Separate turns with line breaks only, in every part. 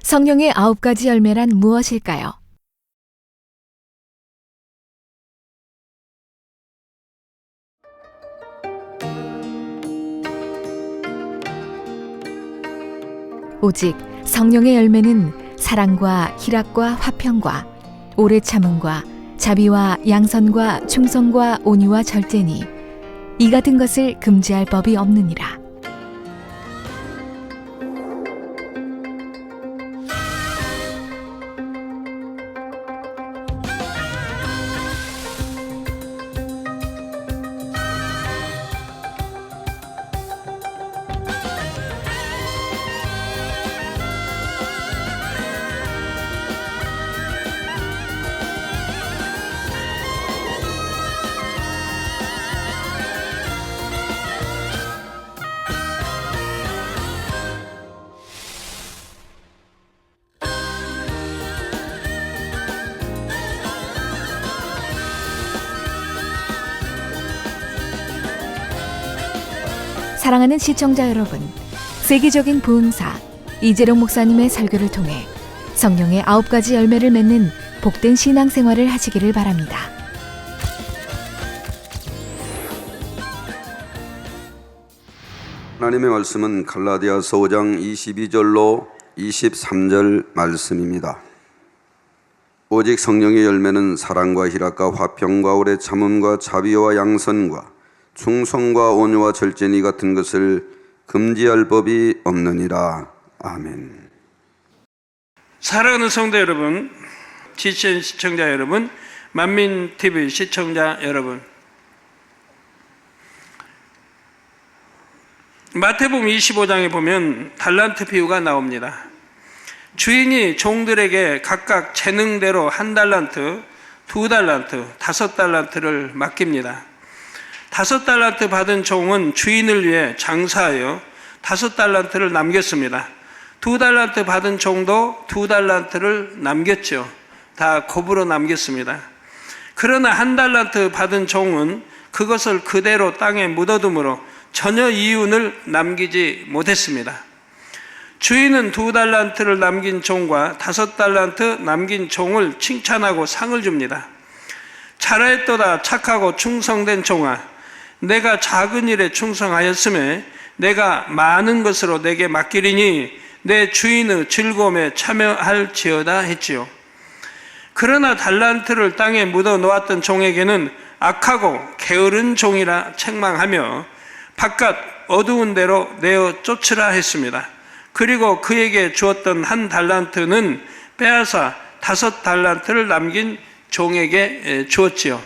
성령의 9가지 열매란 무엇일까요? 오직 성령의 열매는 사랑과 희락과 화평과 오래 참음과 자비와 양선과 충성과 온유와 절제니 이 같은 것을 금지할 법이 없느니라. 사랑하는 시청자 여러분, 세계적인 부흥사 이재룡 목사님의 설교를 통해 성령의 9가지 열매를 맺는 복된 신앙생활을 하시기를 바랍니다.
하나님의 말씀은 갈라디아서 5장 22절로 23절 말씀입니다. 오직 성령의 열매는 사랑과 희락과 화평과 오래 참음과 자비와 양선과 충성과 온유와 절제니 같은 것을 금지할 법이 없느니라. 아멘.
사랑하는 성도 여러분, GCN 시청자 여러분, 만민TV 시청자 여러분, 마태복음 25장에 보면 달란트 비유가 나옵니다. 주인이 종들에게 각각 재능대로 1달란트, 2달란트, 5달란트를 맡깁니다. 5달란트 받은 종은 주인을 위해 장사하여 5달란트를 남겼습니다. 2달란트 받은 종도 2달란트를 남겼죠. 다 곱으로 남겼습니다. 그러나 1달란트 받은 종은 그것을 그대로 땅에 묻어둠으로 전혀 이윤을 남기지 못했습니다. 주인은 2달란트를 남긴 종과 5달란트 남긴 종을 칭찬하고 상을 줍니다. 잘하였도다 착하고 충성된 종아, 내가 작은 일에 충성하였음에 내가 많은 것으로 내게 맡기리니 내 주인의 즐거움에 참여할지어다 했지요. 그러나 달란트를 땅에 묻어 놓았던 종에게는 악하고 게으른 종이라 책망하며 바깥 어두운 데로 내어 쫓으라 했습니다. 그리고 그에게 주었던 1달란트는 빼앗아 5달란트를 남긴 종에게 주었지요.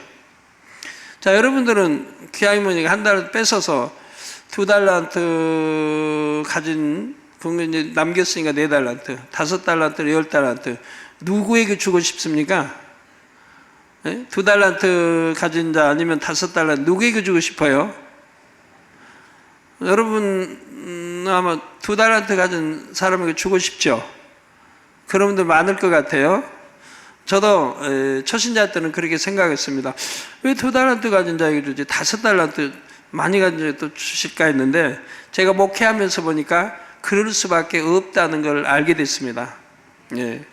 자, 여러분들은 귀하이머니가 1달란트 뺏어서 2달란트 가진 분명히 이제 남겼으니까 4달란트, 5달란트, 10달란트 누구에게 주고 싶습니까? 2달란트 가진 자 아니면 5달란트 누구에게 주고 싶어요? 여러분 아마 2달란트 가진 사람에게 주고 싶죠? 그런 분들 많을 것 같아요. 저도 초신자 때는 그렇게 생각했습니다. 왜 2달란트 가진 자에게 주지? 5달란트 많이 가진 자에게 또 주실까 했는데 제가 목회하면서 보니까 그럴 수밖에 없다는 걸 알게 됐습니다. 예.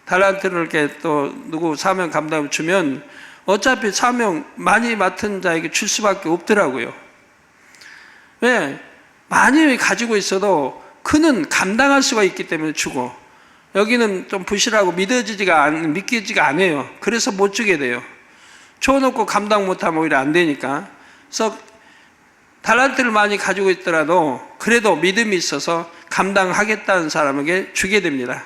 달란트를 이렇게 또 누구 사명 감당을 주면 어차피 사명 많이 맡은 자에게 줄 수밖에 없더라고요. 왜? 많이 가지고 있어도 그는 감당할 수가 있기 때문에 주고, 여기는 좀 부실하고 믿기지가 않아요. 그래서 못 주게 돼요. 줘놓고 감당 못하면 오히려 안 되니까. 그래서 달란트를 많이 가지고 있더라도 그래도 믿음이 있어서 감당하겠다는 사람에게 주게 됩니다.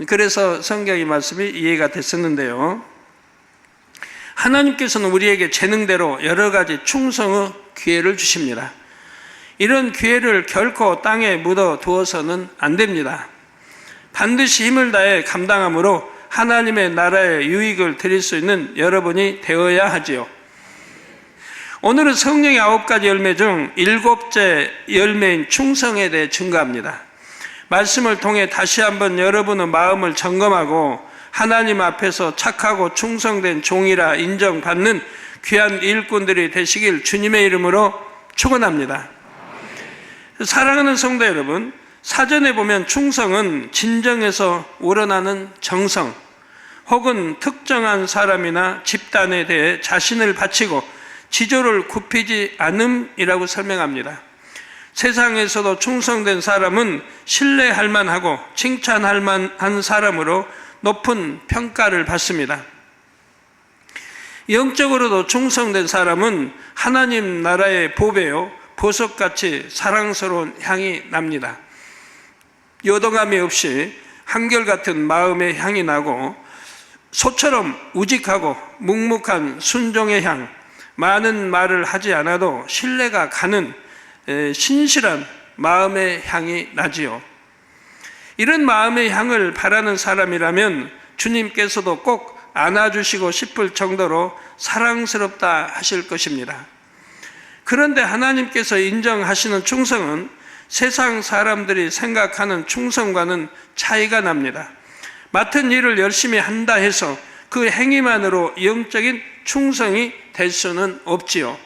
그래서 성경의 말씀이 이해가 됐었는데요. 하나님께서는 우리에게 재능대로 여러 가지 충성의 기회를 주십니다. 이런 기회를 결코 땅에 묻어 두어서는 안 됩니다. 반드시 힘을 다해 감당함으로 하나님의 나라에 유익을 드릴 수 있는 여러분이 되어야 하지요. 오늘은 성령의 9가지 열매 중 7째 열매인 충성에 대해 증거합니다. 말씀을 통해 다시 한번 여러분의 마음을 점검하고 하나님 앞에서 착하고 충성된 종이라 인정받는 귀한 일꾼들이 되시길 주님의 이름으로 축원합니다. 사랑하는 성도 여러분, 사전에 보면 충성은 진정에서 우러나는 정성, 혹은 특정한 사람이나 집단에 대해 자신을 바치고 지조를 굽히지 않음이라고 설명합니다. 세상에서도 충성된 사람은 신뢰할 만하고 칭찬할 만한 사람으로 높은 평가를 받습니다. 영적으로도 충성된 사람은 하나님 나라의 보배요 보석같이 사랑스러운 향이 납니다. 요동함이 없이 한결같은 마음의 향이 나고 소처럼 우직하고 묵묵한 순종의 향, 많은 말을 하지 않아도 신뢰가 가는 신실한 마음의 향이 나지요. 이런 마음의 향을 바라는 사람이라면 주님께서도 꼭 안아주시고 싶을 정도로 사랑스럽다 하실 것입니다. 그런데 하나님께서 인정하시는 충성은 세상 사람들이 생각하는 충성과는 차이가 납니다. 맡은 일을 열심히 한다 해서 그 행위만으로 영적인 충성이 될 수는 없지요.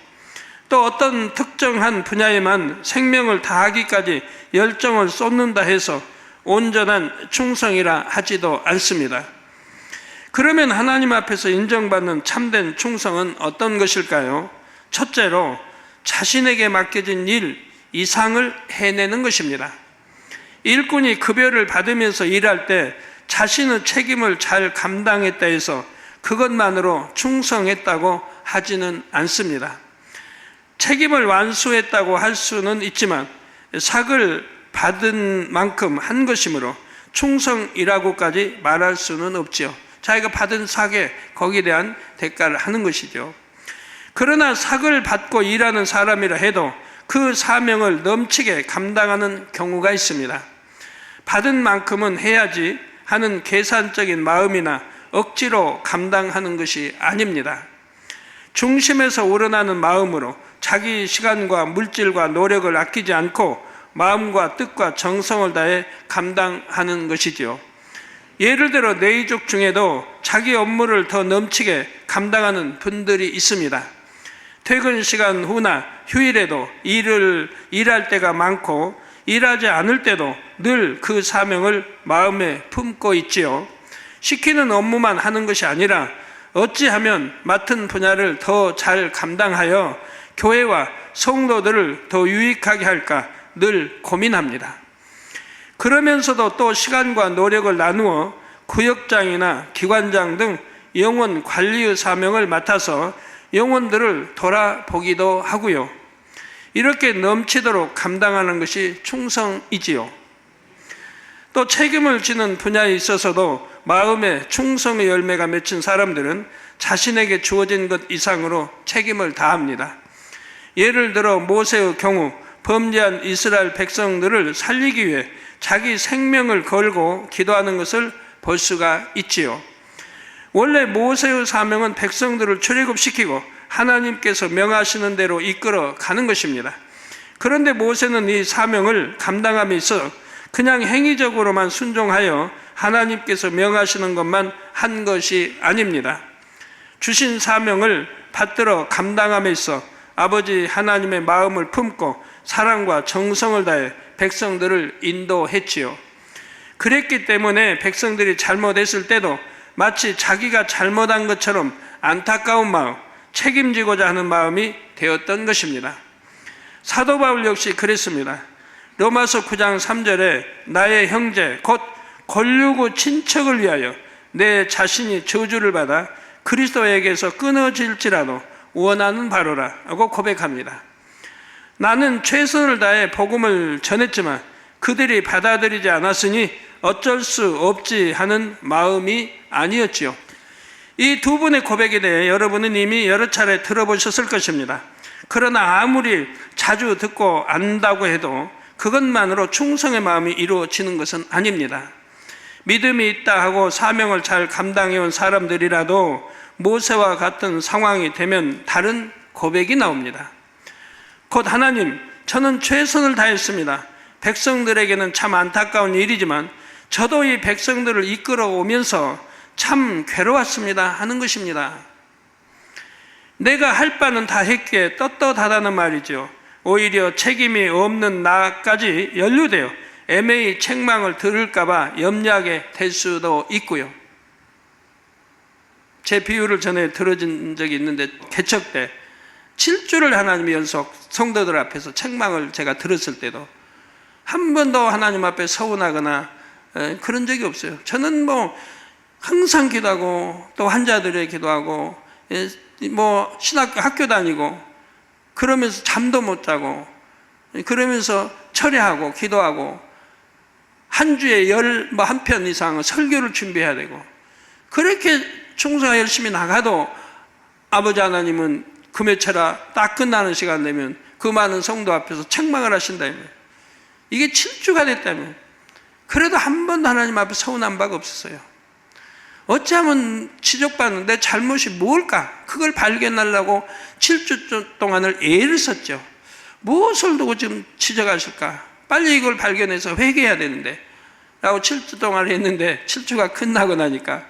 또 어떤 특정한 분야에만 생명을 다하기까지 열정을 쏟는다 해서 온전한 충성이라 하지도 않습니다. 그러면 하나님 앞에서 인정받는 참된 충성은 어떤 것일까요? 첫째로 자신에게 맡겨진 일 이상을 해내는 것입니다. 일꾼이 급여를 받으면서 일할 때 자신의 책임을 잘 감당했다 해서 그것만으로 충성했다고 하지는 않습니다. 책임을 완수했다고 할 수는 있지만 삭을 받은 만큼 한 것이므로 충성이라고까지 말할 수는 없지요. 자기가 받은 삭에 거기에 대한 대가를 하는 것이죠. 그러나 삭을 받고 일하는 사람이라 해도 그 사명을 넘치게 감당하는 경우가 있습니다. 받은 만큼은 해야지 하는 계산적인 마음이나 억지로 감당하는 것이 아닙니다. 중심에서 우러나는 마음으로 자기 시간과 물질과 노력을 아끼지 않고 마음과 뜻과 정성을 다해 감당하는 것이지요. 예를 들어 내이족 중에도 자기 업무를 더 넘치게 감당하는 분들이 있습니다. 퇴근 시간 후나 휴일에도 일할 때가 많고 일하지 않을 때도 늘 그 사명을 마음에 품고 있지요. 시키는 업무만 하는 것이 아니라 어찌하면 맡은 분야를 더 잘 감당하여 교회와 성도들을 더 유익하게 할까 늘 고민합니다. 그러면서도 또 시간과 노력을 나누어 구역장이나 기관장 등 영혼 관리의 사명을 맡아서 영혼들을 돌아보기도 하고요. 이렇게 넘치도록 감당하는 것이 충성이지요. 또 책임을 지는 분야에 있어서도 마음에 충성의 열매가 맺힌 사람들은 자신에게 주어진 것 이상으로 책임을 다합니다. 예를 들어 모세의 경우 범죄한 이스라엘 백성들을 살리기 위해 자기 생명을 걸고 기도하는 것을 볼 수가 있지요. 원래 모세의 사명은 백성들을 출애굽시키고 하나님께서 명하시는 대로 이끌어 가는 것입니다. 그런데 모세는 이 사명을 감당함에 있어 그냥 행위적으로만 순종하여 하나님께서 명하시는 것만 한 것이 아닙니다. 주신 사명을 받들어 감당함에 있어 아버지 하나님의 마음을 품고 사랑과 정성을 다해 백성들을 인도했지요. 그랬기 때문에 백성들이 잘못했을 때도 마치 자기가 잘못한 것처럼 안타까운 마음, 책임지고자 하는 마음이 되었던 것입니다. 사도 바울 역시 그랬습니다. 로마서 9장 3절에 나의 형제 곧 권류고 친척을 위하여 내 자신이 저주를 받아 그리스도에게서 끊어질지라도 원하는 바로라 하고 고백합니다. 나는 최선을 다해 복음을 전했지만 그들이 받아들이지 않았으니 어쩔 수 없지 하는 마음이 아니었지요. 이 두 분의 고백에 대해 여러분은 이미 여러 차례 들어보셨을 것입니다. 그러나 아무리 자주 듣고 안다고 해도 그것만으로 충성의 마음이 이루어지는 것은 아닙니다. 믿음이 있다 하고 사명을 잘 감당해온 사람들이라도 모세와 같은 상황이 되면 다른 고백이 나옵니다. 곧 하나님, 저는 최선을 다했습니다. 백성들에게는 참 안타까운 일이지만 저도 이 백성들을 이끌어 오면서 참 괴로웠습니다 하는 것입니다. 내가 할 바는 다 했기에 떳떳하다는 말이죠. 오히려 책임이 없는 나까지 연루되어 MA 책망을 들을까봐 염려하게 될 수도 있고요. 제 비유를 전에 들어준 적이 있는데 개척 때 7주를 하나님 연속 성도들 앞에서 책망을 제가 들었을 때도 한 번도 하나님 앞에 서운하거나 그런 적이 없어요. 저는 뭐 항상 기도하고 또 환자들의 기도하고 뭐 신학교 학교 다니고 그러면서 잠도 못 자고 그러면서 철회하고 기도하고 한 주에 11편 이상 설교를 준비해야 되고 그렇게 충성을 열심히 나가도 아버지 하나님은 금요철아 딱 끝나는 시간 되면 그 많은 성도 앞에서 책망을 하신다면 이게 7주가 됐다면 그래도 한 번도 하나님 앞에 서운한 바가 없었어요. 어찌하면 지적받는 내 잘못이 뭘까? 그걸 발견하려고 7주 동안을 애를 썼죠. 무엇을 두고 지금 지적하실까? 빨리 이걸 발견해서 회개해야 되는데 라고 7주 동안 했는데 7주가 끝나고 나니까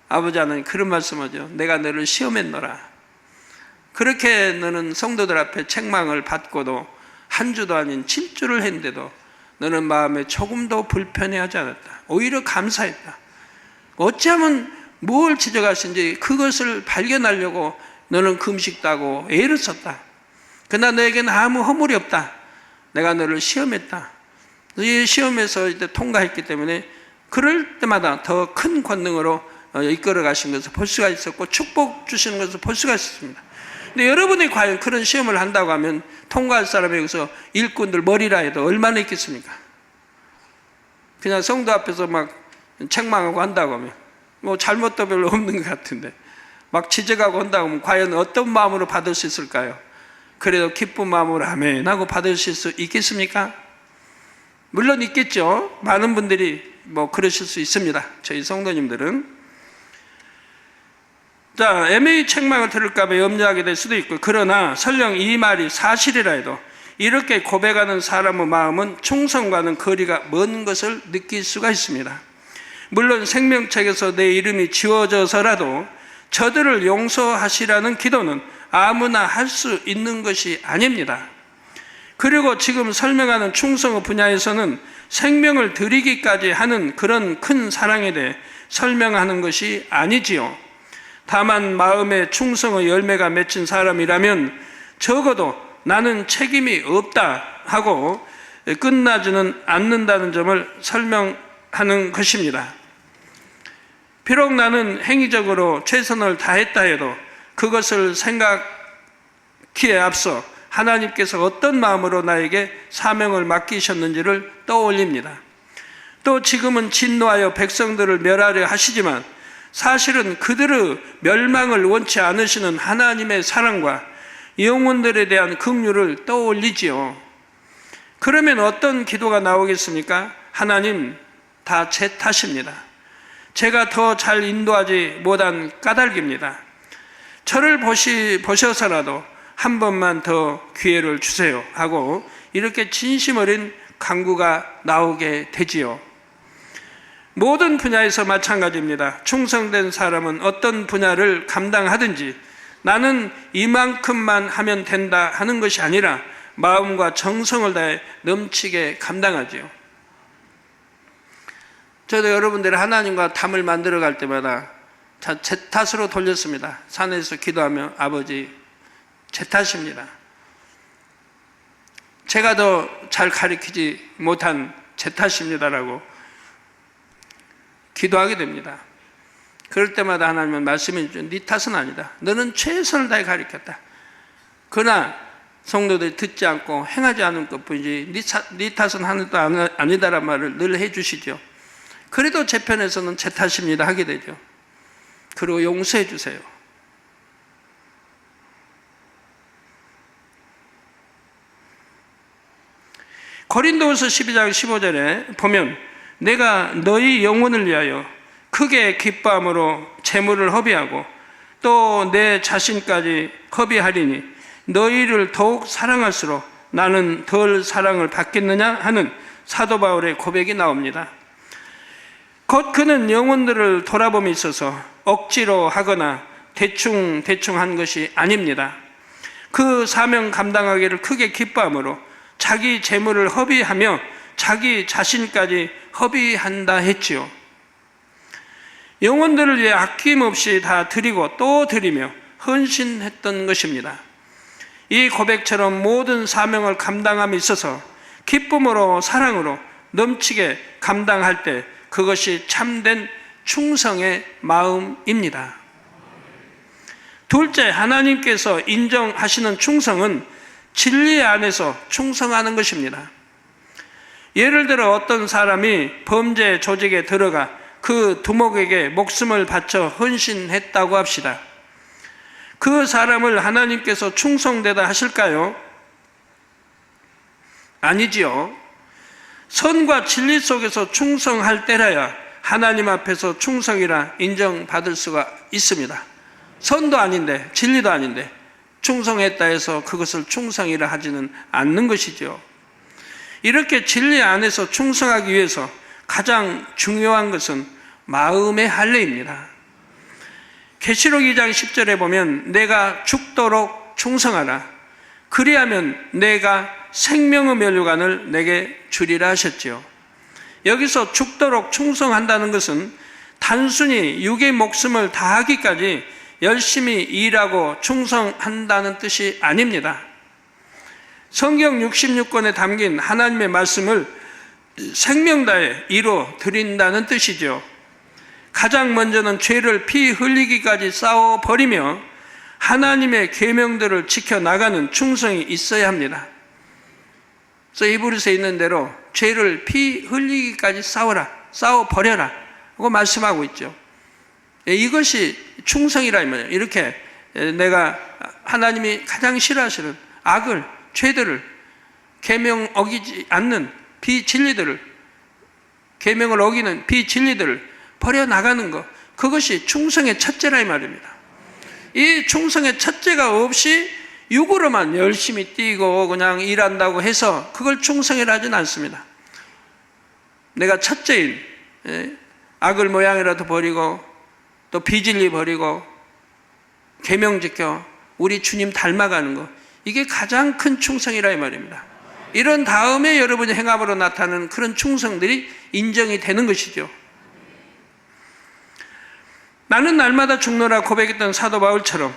아버지 하나님 그런 말씀하죠. 내가 너를 시험했노라. 그렇게 너는 성도들 앞에 책망을 받고도 한 주도 아닌 7주를 했는데도 너는 마음에 조금도 불편해하지 않았다. 오히려 감사했다. 어찌하면 뭘 지적하신지 그것을 발견하려고 너는 금식도 하고 애를 썼다. 그러나 너에게는 아무 허물이 없다. 내가 너를 시험했다. 이 시험에서 이제 통과했기 때문에 그럴 때마다 더 큰 권능으로 이끌어 가신 것을 볼 수가 있었고 축복 주시는 것을 볼 수가 있었습니다. 근데 여러분이 과연 그런 시험을 한다고 하면 통과할 사람이 여기서 일꾼들 머리라 해도 얼마나 있겠습니까? 그냥 성도 앞에서 막 책망하고 한다고 하면 뭐 잘못도 별로 없는 것 같은데 막 지적하고 한다고 하면 과연 어떤 마음으로 받을 수 있을까요? 그래도 기쁜 마음으로 아멘 하고 받으실 수 있겠습니까? 물론 있겠죠. 많은 분들이 뭐 그러실 수 있습니다. 저희 성도님들은. 자, MA 책망을 들을까 봐 염려하게 될 수도 있고 그러나 설령 이 말이 사실이라 해도 이렇게 고백하는 사람의 마음은 충성과는 거리가 먼 것을 느낄 수가 있습니다. 물론 생명책에서 내 이름이 지워져서라도 저들을 용서하시라는 기도는 아무나 할 수 있는 것이 아닙니다. 그리고 지금 설명하는 충성의 분야에서는 생명을 드리기까지 하는 그런 큰 사랑에 대해 설명하는 것이 아니지요. 다만 마음의 충성의 열매가 맺힌 사람이라면 적어도 나는 책임이 없다 하고 끝나지는 않는다는 점을 설명하는 것입니다. 비록 나는 행위적으로 최선을 다했다 해도 그것을 생각기에 앞서 하나님께서 어떤 마음으로 나에게 사명을 맡기셨는지를 떠올립니다. 또 지금은 진노하여 백성들을 멸하려 하시지만 사실은 그들의 멸망을 원치 않으시는 하나님의 사랑과 영혼들에 대한 긍휼을 떠올리지요. 그러면 어떤 기도가 나오겠습니까? 하나님, 다 제 탓입니다. 제가 더 잘 인도하지 못한 까닭입니다. 저를 보셔서라도 한 번만 더 기회를 주세요 하고 이렇게 진심 어린 간구가 나오게 되지요. 모든 분야에서 마찬가지입니다. 충성된 사람은 어떤 분야를 감당하든지 나는 이만큼만 하면 된다 하는 것이 아니라 마음과 정성을 다해 넘치게 감당하지요. 저도 여러분들이 하나님과 담을 만들어 갈 때마다 제 탓으로 돌렸습니다. 산에서 기도하며 아버지 제 탓입니다. 제가 더 잘 가르치지 못한 제 탓입니다라고 기도하게 됩니다. 그럴 때마다 하나님은 말씀해 주죠. 네 탓은 아니다. 너는 최선을 다해 가르쳤다. 그러나 성도들이 듣지 않고 행하지 않은 것뿐이지 네 탓은 하나도 아니다라는 말을 늘 해주시죠. 그래도 제 편에서는 제 탓입니다 하게 되죠. 그리고 용서해 주세요. 고린도후서 12장 15절에 보면 내가 너희 영혼을 위하여 크게 기뻐함으로 재물을 허비하고 또 내 자신까지 허비하리니 너희를 더욱 사랑할수록 나는 덜 사랑을 받겠느냐 하는 사도 바울의 고백이 나옵니다. 곧 그는 영혼들을 돌아봄에 있어서 억지로 하거나 대충 한 것이 아닙니다. 그 사명 감당하기를 크게 기뻐함으로 자기 재물을 허비하며 자기 자신까지 허비한다 했지요. 영혼들을 위해 아낌없이 다 드리고 또 드리며 헌신했던 것입니다. 이 고백처럼 모든 사명을 감당함에 있어서 기쁨으로 사랑으로 넘치게 감당할 때 그것이 참된 충성의 마음입니다. 둘째, 하나님께서 인정하시는 충성은 진리 안에서 충성하는 것입니다. 예를 들어 어떤 사람이 범죄 조직에 들어가 그 두목에게 목숨을 바쳐 헌신했다고 합시다. 그 사람을 하나님께서 충성되다 하실까요? 아니지요. 선과 진리 속에서 충성할 때라야 하나님 앞에서 충성이라 인정받을 수가 있습니다. 선도 아닌데 진리도 아닌데 충성했다 해서 그것을 충성이라 하지는 않는 것이죠. 이렇게 진리 안에서 충성하기 위해서 가장 중요한 것은 마음의 할례입니다. 계시록 2장 10절에 보면 내가 죽도록 충성하라. 그리하면 내가 생명의 면류관을 내게 주리라 하셨지요. 여기서 죽도록 충성한다는 것은 단순히 육의 목숨을 다하기까지 열심히 일하고 충성한다는 뜻이 아닙니다. 성경 66권에 담긴 하나님의 말씀을 생명 다해 이루 드린다는 뜻이죠. 가장 먼저는 죄를 피 흘리기까지 싸워 버리며 하나님의 계명들을 지켜나가는 충성이 있어야 합니다. 그래서 히브리서에 있는 대로 죄를 피 흘리기까지 싸워라, 싸워 버려라 하고 말씀하고 있죠. 이것이 충성이라 이 말이에요. 이렇게 내가 하나님이 가장 싫어하시는 악을, 죄들을, 계명 어기지 않는 비진리들을, 계명을 어기는 비진리들을 버려나가는 것, 그것이 충성의 첫째라 이 말입니다. 이 충성의 첫째가 없이 육으로만 열심히 뛰고 그냥 일한다고 해서 그걸 충성이라 하진 않습니다. 내가 첫째인 악을 모양이라도 버리고 또 비진리 버리고 계명 지켜 우리 주님 닮아가는 것, 이게 가장 큰 충성이라 이 말입니다. 이런 다음에 여러분의 행함으로 나타나는 그런 충성들이 인정이 되는 것이죠. 나는 날마다 죽노라 고백했던 사도 바울처럼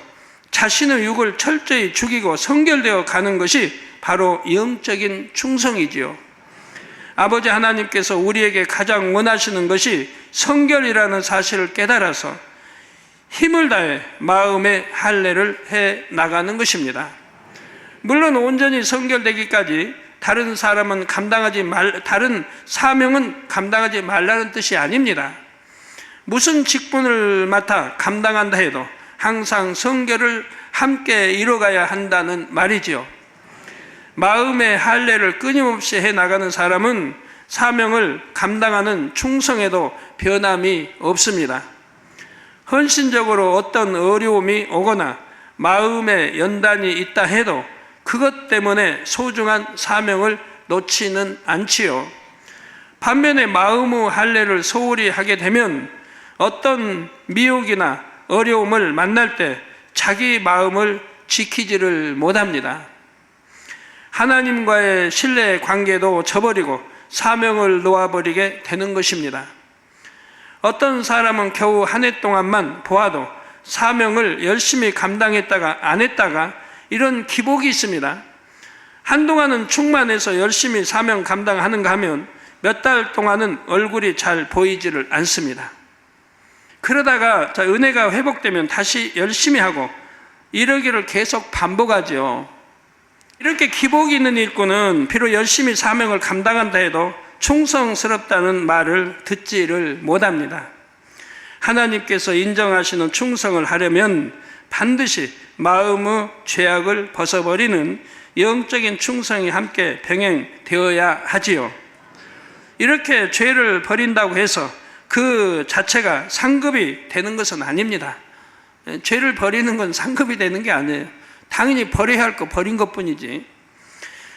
자신의 육을 철저히 죽이고 성결되어 가는 것이 바로 영적인 충성이지요. 아버지 하나님께서 우리에게 가장 원하시는 것이 성결이라는 사실을 깨달아서 힘을 다해 마음의 할례를 해 나가는 것입니다. 물론 온전히 성결되기까지 다른 사명은 감당하지 말라는 뜻이 아닙니다. 무슨 직분을 맡아 감당한다 해도 항상 성결을 함께 이뤄가야 한다는 말이지요. 마음의 할례를 끊임없이 해나가는 사람은 사명을 감당하는 충성에도 변함이 없습니다. 헌신적으로 어떤 어려움이 오거나 마음의 연단이 있다 해도 그것 때문에 소중한 사명을 놓지는 않지요. 반면에 마음의 할례를 소홀히 하게 되면 어떤 미혹이나 어려움을 만날 때 자기 마음을 지키지를 못합니다. 하나님과의 신뢰 관계도 저버리고 사명을 놓아버리게 되는 것입니다. 어떤 사람은 겨우 한 해 동안만 보아도 사명을 열심히 감당했다가 안 했다가 이런 기복이 있습니다. 한동안은 충만해서 열심히 사명 감당하는가 하면 몇 달 동안은 얼굴이 잘 보이지를 않습니다. 그러다가 은혜가 회복되면 다시 열심히 하고 이러기를 계속 반복하죠. 이렇게 기복이 있는 일꾼은 비록 열심히 사명을 감당한다 해도 충성스럽다는 말을 듣지를 못합니다. 하나님께서 인정하시는 충성을 하려면 반드시 마음의 죄악을 벗어버리는 영적인 충성이 함께 병행되어야 하지요. 이렇게 죄를 버린다고 해서 그 자체가 상급이 되는 것은 아닙니다. 죄를 버리는 건 상급이 되는 게 아니에요. 당연히 버려야 할 거 버린 것뿐이지.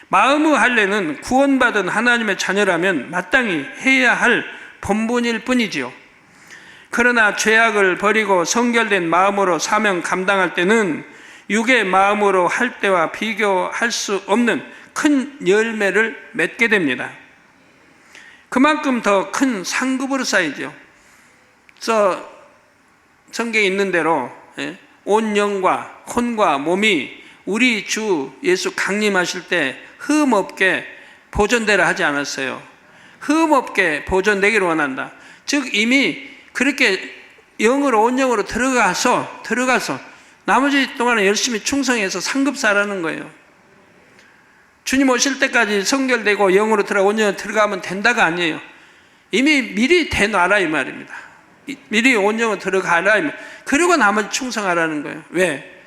마음의 할례는 구원받은 하나님의 자녀라면 마땅히 해야 할 본분일 뿐이지요. 그러나 죄악을 버리고 성결된 마음으로 사명 감당할 때는 육의 마음으로 할 때와 비교할 수 없는 큰 열매를 맺게 됩니다. 그만큼 더 큰 상급으로 쌓이죠. 성경에 있는 대로 온 영과 혼과 몸이 우리 주 예수 강림하실 때 흠없게 보존되라 하지 않았어요. 흠없게 보존되기를 원한다. 즉 이미 그렇게 영으로 온 영으로 들어가서 나머지 동안에 열심히 충성해서 상급사라는 거예요. 주님 오실 때까지 성결되고 영으로 온 영으로 들어가면 된다가 아니에요. 이미 미리 대놔라 이 말입니다. 미리 온 영으로 들어가라 이 말. 그리고 나머지 충성하라는 거예요. 왜?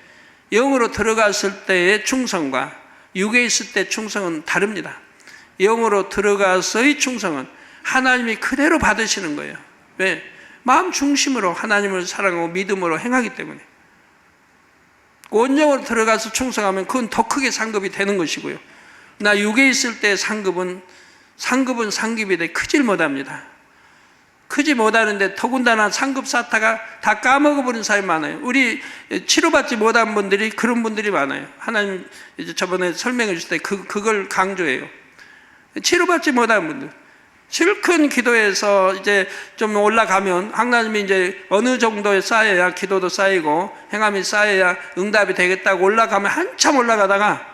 영으로 들어갔을 때의 충성과 육에 있을 때 충성은 다릅니다. 영으로 들어가서의 충성은 하나님이 그대로 받으시는 거예요. 왜? 마음 중심으로 하나님을 사랑하고 믿음으로 행하기 때문에. 온영으로 들어가서 충성하면 그건 더 크게 상급이 되는 것이고요. 나 육에 있을 때 상급은 상급이 크질 못합니다. 크지 못하는데 더군다나 상급 쌓다가 다 까먹어버린 사람이 많아요. 우리 치료받지 못한 분들이 그런 분들이 많아요. 하나님 이제 저번에 설명해 주실 때 그걸 강조해요. 치료받지 못한 분들. 실컷 기도해서 이제 좀 올라가면 하나님이 이제 어느 정도에 쌓여야 기도도 쌓이고 행함이 쌓여야 응답이 되겠다고 올라가면 한참 올라가다가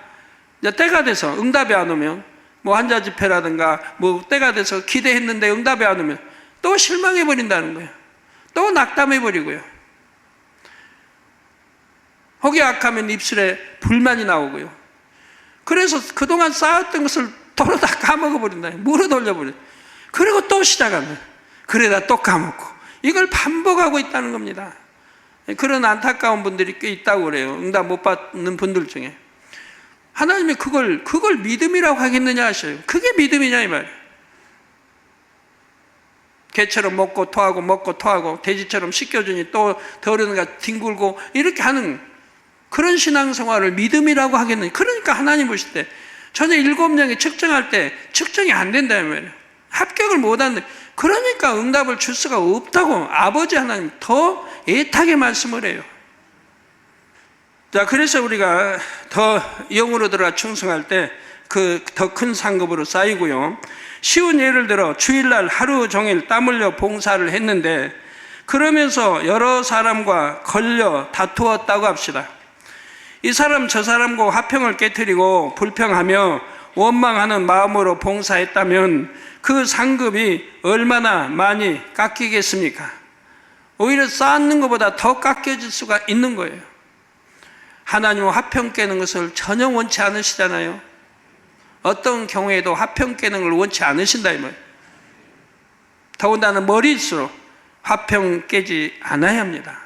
이제 때가 돼서 응답이 안 오면 뭐 환자 집회라든가 뭐 때가 돼서 기대했는데 응답이 안 오면 또 실망해 버린다는 거예요. 또 낙담해 버리고요. 혹이 악하면 입술에 불만이 나오고요. 그래서 그동안 쌓았던 것을 도로 다 까먹어 버린다. 물어 돌려버려. 그리고 또 시작하면 그러다 또 까먹고 이걸 반복하고 있다는 겁니다. 그런 안타까운 분들이 꽤 있다고 그래요. 응답 못 받는 분들 중에. 하나님이 그걸 믿음이라고 하겠느냐 하셔요. 그게 믿음이냐 이 말이에요. 개처럼 먹고 토하고 돼지처럼 씻겨주니 또 더러운가 뒹굴고 이렇게 하는 그런 신앙생활을 믿음이라고 하겠느냐. 그러니까 하나님 보실 때 전에 7명이 측정할 때 측정이 안 된다 이 말이에요. 합격을 못한다. 그러니까 응답을 줄 수가 없다고 아버지 하나님 더 애타게 말씀을 해요. 자, 그래서 우리가 더 영으로 들어가 충성할 때 그 더 큰 상급으로 쌓이고요. 쉬운 예를 들어 주일날 하루 종일 땀 흘려 봉사를 했는데 그러면서 여러 사람과 걸려 다투었다고 합시다. 이 사람 저 사람과 화평을 깨트리고 불평하며 원망하는 마음으로 봉사했다면 그 상급이 얼마나 많이 깎이겠습니까? 오히려 쌓는 것보다 더 깎여질 수가 있는 거예요. 하나님은 화평 깨는 것을 전혀 원치 않으시잖아요. 어떤 경우에도 화평 깨는 걸 원치 않으신다 이 말이에요. 더군다나 머리일수록 화평 깨지 않아야 합니다.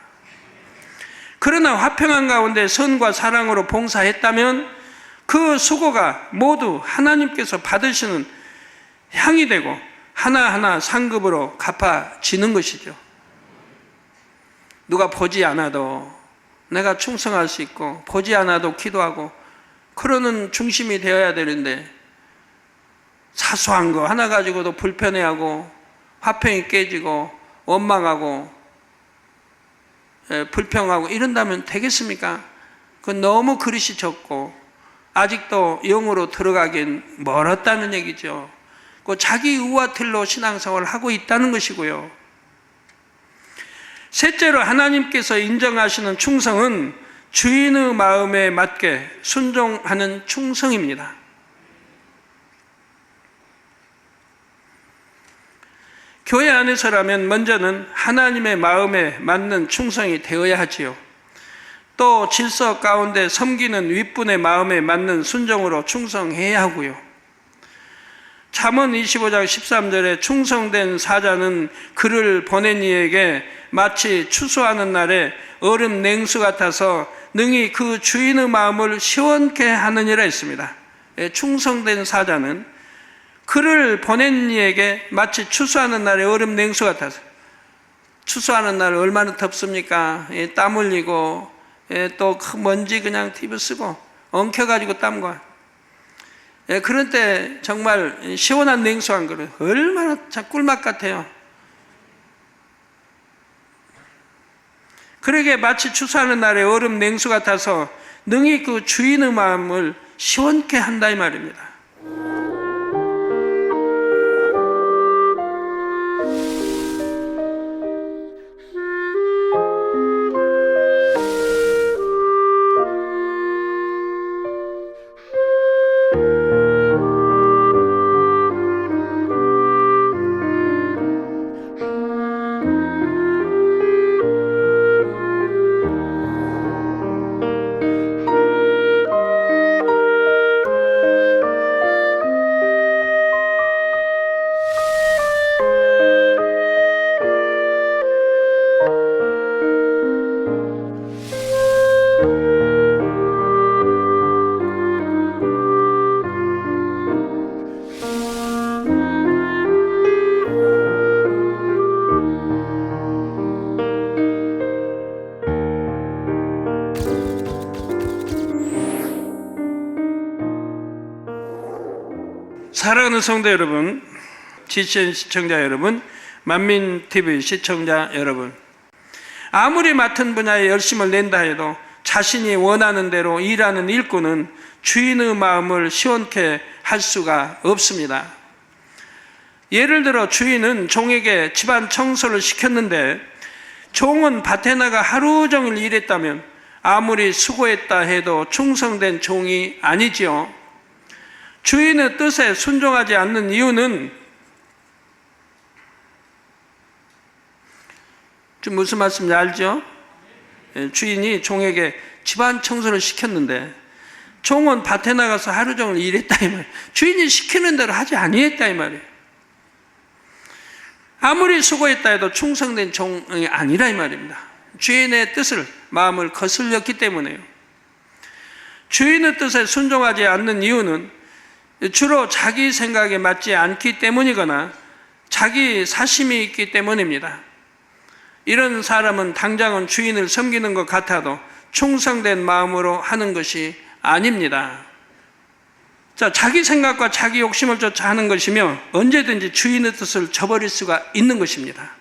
그러나 화평한 가운데 선과 사랑으로 봉사했다면 그 수고가 모두 하나님께서 받으시는 향이 되고 하나하나 상급으로 갚아지는 것이죠. 누가 보지 않아도 내가 충성할 수 있고 보지 않아도 기도하고 그러는 중심이 되어야 되는데 사소한 거 하나 가지고도 불편해하고 화평이 깨지고 원망하고 불평하고 이런다면 되겠습니까? 그건 너무 그릇이 적고 아직도 영으로 들어가긴 멀었다는 얘기죠. 그 자기 의와 틀로 신앙생활을 하고 있다는 것이고요. 셋째로 하나님께서 인정하시는 충성은 주인의 마음에 맞게 순종하는 충성입니다. 교회 안에서라면 먼저는 하나님의 마음에 맞는 충성이 되어야 하지요. 또 질서 가운데 섬기는 윗분의 마음에 맞는 순종으로 충성해야 하고요. 잠언 25장 13절에 충성된 사자는 그를 보낸 이에게 마치 추수하는 날에 얼음 냉수 같아서 능히 그 주인의 마음을 시원케 하느니라 했습니다. 충성된 사자는 그를 보낸 이에게 마치 추수하는 날에 얼음 냉수 같아서. 추수하는 날 얼마나 덥습니까? 땀 흘리고 또 먼지 그냥 뒤부쓰고 엉켜가지고 땀과 그런 때 정말 시원한 냉수 한 그릇 얼마나 참 꿀맛 같아요. 그러게 마치 추수하는 날에 얼음 냉수 같아서 능히 그 주인의 마음을 시원케 한다 이 말입니다. 사랑하는 성도 여러분, GCN 시청자 여러분, 만민TV 시청자 여러분, 아무리 맡은 분야에 열심을 낸다 해도 자신이 원하는 대로 일하는 일꾼은 주인의 마음을 시원케 할 수가 없습니다. 예를 들어 주인은 종에게 집안 청소를 시켰는데 종은 밭에 나가 하루 종일 일했다면 아무리 수고했다 해도 충성된 종이 아니지요. 주인의 뜻에 순종하지 않는 이유는 좀 무슨 말씀인지 알죠? 주인이 종에게 집안 청소를 시켰는데 종은 밭에 나가서 하루 종일 일했다 이 말이에요. 주인이 시키는 대로 하지 아니했다 이 말이에요. 아무리 수고했다 해도 충성된 종이 아니라 이 말입니다. 주인의 뜻을, 마음을 거슬렸기 때문에요. 주인의 뜻에 순종하지 않는 이유는 주로 자기 생각에 맞지 않기 때문이거나 자기 사심이 있기 때문입니다. 이런 사람은 당장은 주인을 섬기는 것 같아도 충성된 마음으로 하는 것이 아닙니다. 자, 자기 생각과 자기 욕심을 쫓아 하는 것이며 언제든지 주인의 뜻을 저버릴 수가 있는 것입니다.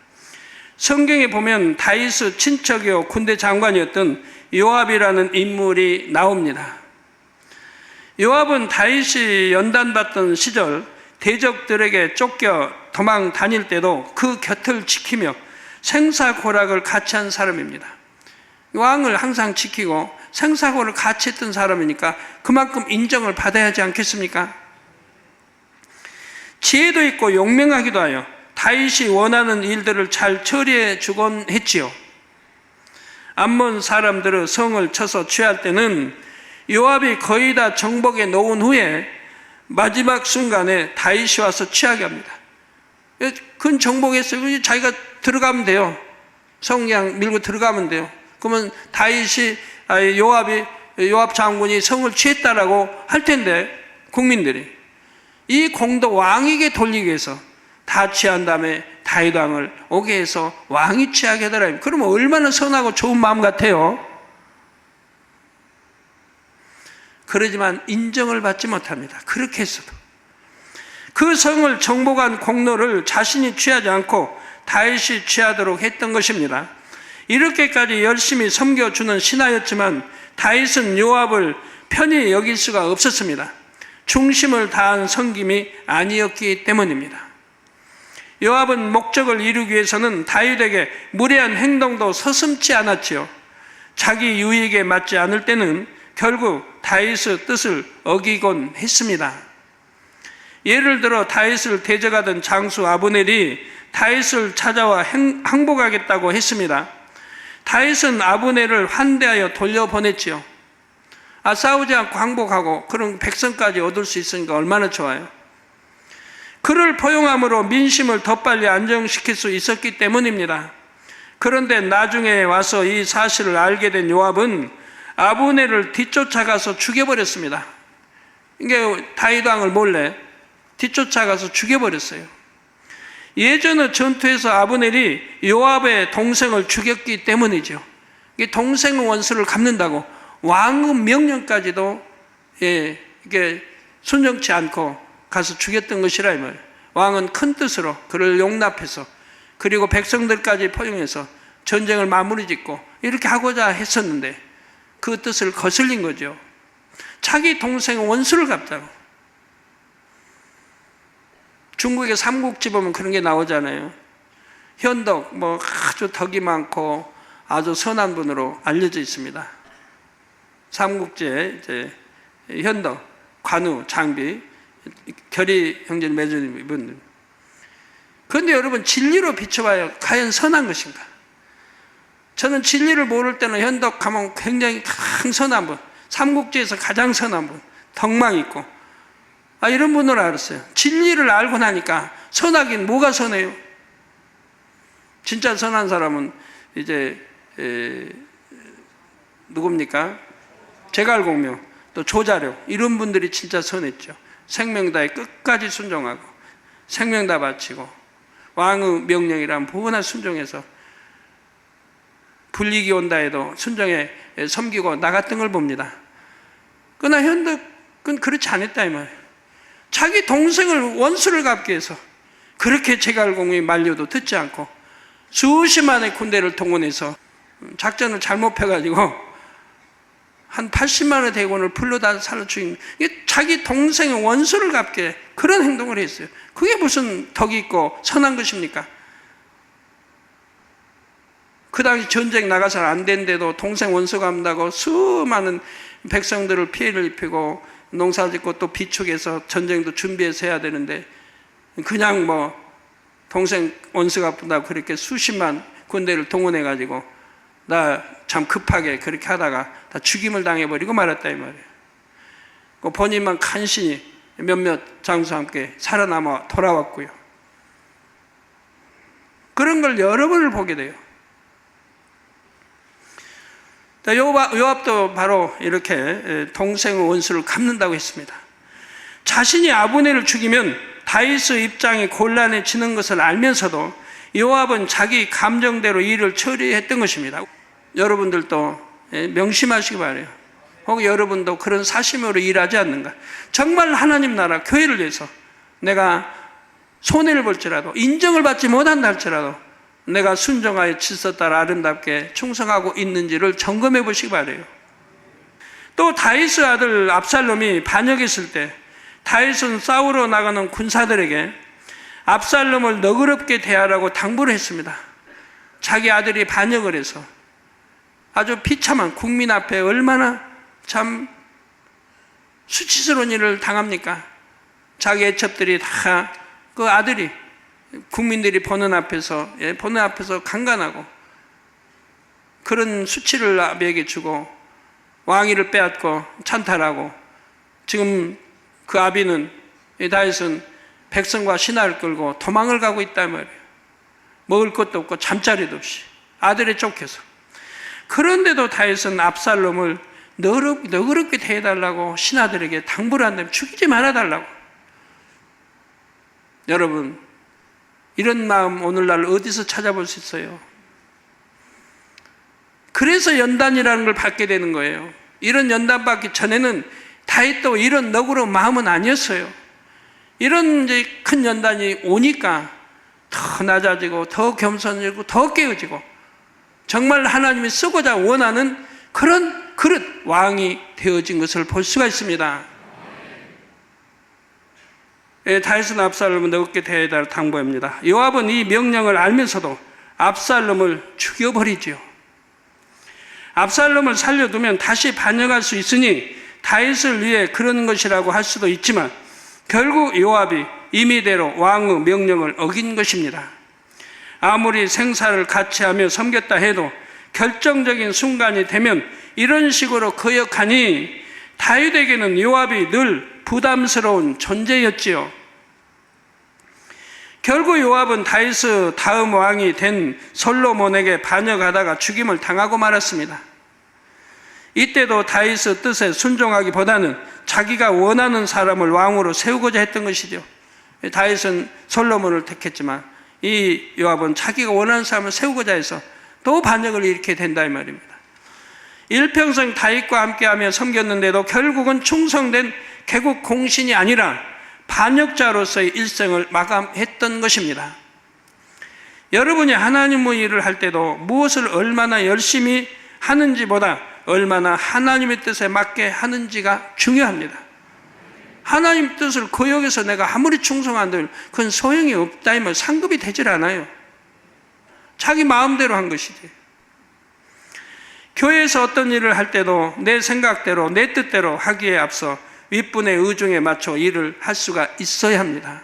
성경에 보면 다윗의 친척이요 군대 장관이었던 요압이라는 인물이 나옵니다. 요압은 다윗이 연단받던 시절 대적들에게 쫓겨 도망 다닐 때도 그 곁을 지키며 생사고락을 같이 한 사람입니다. 왕을 항상 지키고 생사고를 같이 했던 사람이니까 그만큼 인정을 받아야 하지 않겠습니까? 지혜도 있고 용맹하기도 하여 다윗이 원하는 일들을 잘 처리해 주곤 했지요. 암몬 사람들의 성을 쳐서 취할 때는 요압이 거의 다 정복에 놓은 후에 마지막 순간에 다윗이 와서 취하게 합니다. 그건 정복했어요. 자기가 들어가면 돼요. 성냥 밀고 들어가면 돼요. 그러면 다윗이 요압 장군이 성을 취했다라고 할 텐데 국민들이 이 공도 왕에게 돌리기 위해서 다 취한 다음에 다윗 왕을 오게 해서 왕이 취하게 하더라. 그러면 얼마나 선하고 좋은 마음 같아요. 그러지만 인정을 받지 못합니다. 그렇게 했어도 그 성을 정복한 공로를 자신이 취하지 않고 다윗이 취하도록 했던 것입니다. 이렇게까지 열심히 섬겨주는 신하였지만 다윗은 요압을 편히 여길 수가 없었습니다. 중심을 다한 섬김이 아니었기 때문입니다. 요압은 목적을 이루기 위해서는 다윗에게 무례한 행동도 서슴지 않았지요. 자기 유익에 맞지 않을 때는 결국 다윗의 뜻을 어기곤 했습니다. 예를 들어 다윗을 대적하던 장수 아브넬이 다윗을 찾아와 항복하겠다고 했습니다. 다윗은 아브넬을 환대하여 돌려보냈지요. 싸우지 않고 항복하고 그런 백성까지 얻을 수 있으니까 얼마나 좋아요. 그를 포용함으로 민심을 더 빨리 안정시킬 수 있었기 때문입니다. 그런데 나중에 와서 이 사실을 알게 된 요압은 아브넬을 뒤쫓아가서 죽여버렸습니다. 이게 다윗 왕을 몰래 뒤쫓아가서 죽여버렸어요. 예전의 전투에서 아브넬이 요압의 동생을 죽였기 때문이죠. 이게 동생 원수를 갚는다고 왕의 명령까지도 이게 순종치 않고 가서 죽였던 것이라 이 말이에요. 왕은 큰 뜻으로 그를 용납해서 그리고 백성들까지 포용해서 전쟁을 마무리 짓고 이렇게 하고자 했었는데 그 뜻을 거슬린 거죠. 자기 동생 원수를 갚자고. 중국의 삼국지 보면 그런 게 나오잖아요. 현덕 아주 덕이 많고 아주 선한 분으로 알려져 있습니다. 삼국지에 이제 현덕, 관우, 장비, 결의 형제를 맺은 분들. 그런데 여러분 진리로 비춰봐요. 과연 선한 것인가? 저는 진리를 모를 때는 현덕하면 굉장히 선한 분, 삼국지에서 가장 선한 분, 덕망 있고 이런 분으로 알았어요. 진리를 알고 나니까 선하긴 뭐가 선해요? 진짜 선한 사람은 이제 누굽니까? 제갈공명, 또 조자룡 이런 분들이 진짜 선했죠. 생명 다해 끝까지 순종하고 생명 다 바치고 왕의 명령이란 부분한 순종해서 불이익이 온다 해도 순종에 섬기고 나갔던 걸 봅니다. 그러나 현덕은 그렇지 않았다 이 말이에요. 자기 동생을 원수를 갚기 위해서 그렇게 제갈공이 말려도 듣지 않고 수십만의 군대를 동원해서 작전을 잘못 펴가지고 한 80만의 대군을 불러다 살려 죽인, 이게 자기 동생의 원수를 갚게 그런 행동을 했어요. 그게 무슨 덕이 있고 선한 것입니까? 그 당시 전쟁 나가서 안 된데도 동생 원수 갚는다고 수많은 백성들을 피해를 입히고 농사 짓고 또 비축해서 전쟁도 준비해서 해야 되는데 그냥 뭐 동생 원수 갚는다고 그렇게 수십만 군대를 동원해 가지고 나 참 급하게 그렇게 하다가 다 죽임을 당해버리고 말았다 이 말이에요. 본인만 간신히 몇몇 장수와 함께 살아남아 돌아왔고요. 그런 걸 여러 번을 보게 돼요. 요압도 바로 이렇게 동생의 원수를 갚는다고 했습니다. 자신이 아브넬을 죽이면 다윗의 입장이 곤란해지는 것을 알면서도 요압은 자기 감정대로 일을 처리했던 것입니다. 여러분들도 명심하시기 바라요. 혹 여러분도 그런 사심으로 일하지 않는가? 정말 하나님 나라 교회를 위해서 내가 손해를 볼지라도 인정을 받지 못한다 할지라도 내가 순종하여 질서 따라 아름답게 충성하고 있는지를 점검해 보시기 바라요. 또 다윗의 아들 압살롬이 반역했을 때 다윗은 싸우러 나가는 군사들에게 압살롬을 너그럽게 대하라고 당부를 했습니다. 자기 아들이 반역을 해서 아주 비참한 국민 앞에 얼마나 참 수치스러운 일을 당합니까? 자기 애첩들이 다 그 아들이 국민들이 보는 앞에서 강간하고 그런 수치를 아비에게 주고 왕위를 빼앗고 찬탈하고 지금 그 아비는 다윗은 백성과 신하를 끌고 도망을 가고 있단 말이에요. 먹을 것도 없고 잠자리도 없이 아들에 쫓겨서. 그런데도 다윗은 압살롬을 너그럽게 대해달라고 신하들에게 당부를 한다면 죽이지 말아달라고. 여러분, 이런 마음 오늘날 어디서 찾아볼 수 있어요? 그래서 연단이라는 걸 받게 되는 거예요. 이런 연단 받기 전에는 다윗도 이런 너그러운 마음은 아니었어요. 이런 이제 큰 연단이 오니까 더 낮아지고 더 겸손해지고 더 깨어지고 정말 하나님이 쓰고자 원하는 그런 그릇 왕이 되어진 것을 볼 수가 있습니다. 다윗은 압살롬을 너그럽게 대해달라고 당부합니다. 요압은 이 명령을 알면서도 압살롬을 죽여버리지요. 압살롬을 살려두면 다시 반역할 수 있으니 다윗을 위해 그런 것이라고 할 수도 있지만 결국 요압이 임의대로 왕의 명령을 어긴 것입니다. 아무리 생사를 같이 하며 섬겼다 해도 결정적인 순간이 되면 이런 식으로 거역하니 다윗에게는 요압이 늘 부담스러운 존재였지요. 결국 요압은 다윗의 다음 왕이 된 솔로몬에게 반역하다가 죽임을 당하고 말았습니다. 이때도 다윗의 뜻에 순종하기보다는 자기가 원하는 사람을 왕으로 세우고자 했던 것이죠. 다윗은 솔로몬을 택했지만 이 요압은 자기가 원하는 사람을 세우고자 해서 또 반역을 일으키게 된다 이 말입니다. 일평생 다윗과 함께하며 섬겼는데도 결국은 충성된 개국 공신이 아니라 반역자로서의 일생을 마감했던 것입니다. 여러분이 하나님의 일을 할 때도 무엇을 얼마나 열심히 하는지보다 얼마나 하나님의 뜻에 맞게 하는지가 중요합니다. 하나님 뜻을 거역해서 내가 아무리 충성한들 그건 소용이 없다 이면 상급이 되질 않아요. 자기 마음대로 한 것이지. 교회에서 어떤 일을 할 때도 내 생각대로 내 뜻대로 하기에 앞서 윗분의 의중에 맞춰 일을 할 수가 있어야 합니다.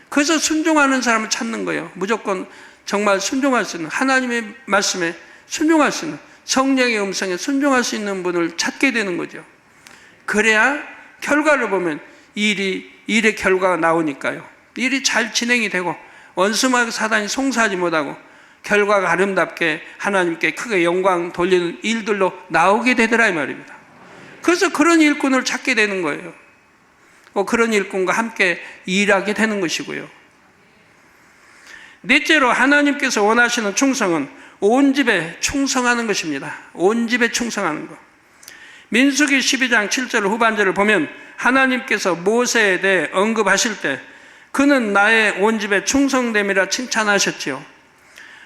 그래서 순종하는 사람을 찾는 거예요. 무조건 정말 순종할 수 있는 하나님의 말씀에 순종할 수 있는 성령의 음성에 순종할 수 있는 분을 찾게 되는 거죠. 그래야 결과를 보면 일의 결과가 나오니까요. 일이 잘 진행이 되고 원수마귀 사단이 송사하지 못하고 결과가 아름답게 하나님께 크게 영광 돌리는 일들로 나오게 되더라 이 말입니다. 그래서 그런 일꾼을 찾게 되는 거예요. 그런 일꾼과 함께 일하게 되는 것이고요. 넷째로 하나님께서 원하시는 충성은 온 집에 충성하는 것입니다. 온 집에 충성하는 것. 민수기 12장 7절 후반절을 보면 하나님께서 모세에 대해 언급하실 때 그는 나의 온 집에 충성됨이라 칭찬하셨지요.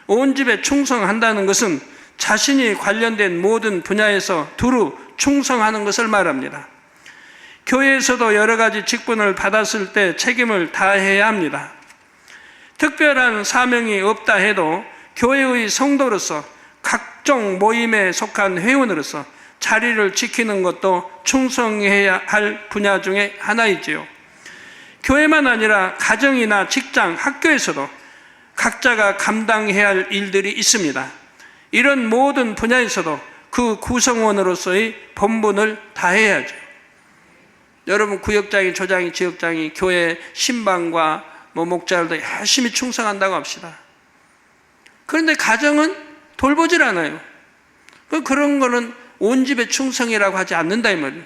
온 집에 충성한다는 것은 자신이 관련된 모든 분야에서 두루 충성하는 것을 말합니다. 교회에서도 여러 가지 직분을 받았을 때 책임을 다해야 합니다. 특별한 사명이 없다 해도 교회의 성도로서 각종 모임에 속한 회원으로서 자리를 지키는 것도 충성해야 할 분야 중에 하나이지요. 교회만 아니라 가정이나 직장, 학교에서도 각자가 감당해야 할 일들이 있습니다. 이런 모든 분야에서도 그 구성원으로서의 본분을 다해야죠. 여러분 구역장이, 조장이, 지역장이 교회 신방과 목자들도 열심히 충성한다고 합시다. 그런데 가정은 돌보질 않아요. 그런 거는 온 집에 충성이라고 하지 않는다 이 말이에요.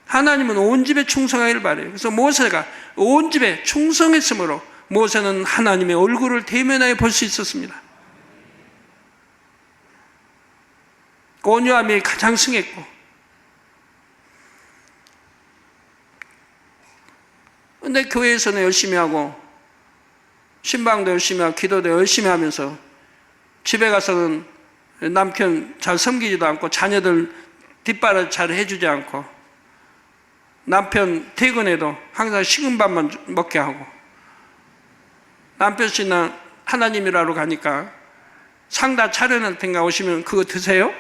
하나님은 온 집에 충성하기를 바래요. 그래서 모세가 온 집에 충성했으므로 모세는 하나님의 얼굴을 대면하여 볼 수 있었습니다. 온유함이 가장 승했고, 근데 교회에서는 열심히 하고 신방도 열심히 하고 기도도 열심히 하면서 집에 가서는 남편 잘 섬기지도 않고 자녀들 뒷바라지 잘 해주지 않고 남편 퇴근해도 항상 식은 밥만 먹게 하고 남편 씨는 하나님이라로 가니까 상 다 차려놓을 텐가 오시면 그거 드세요?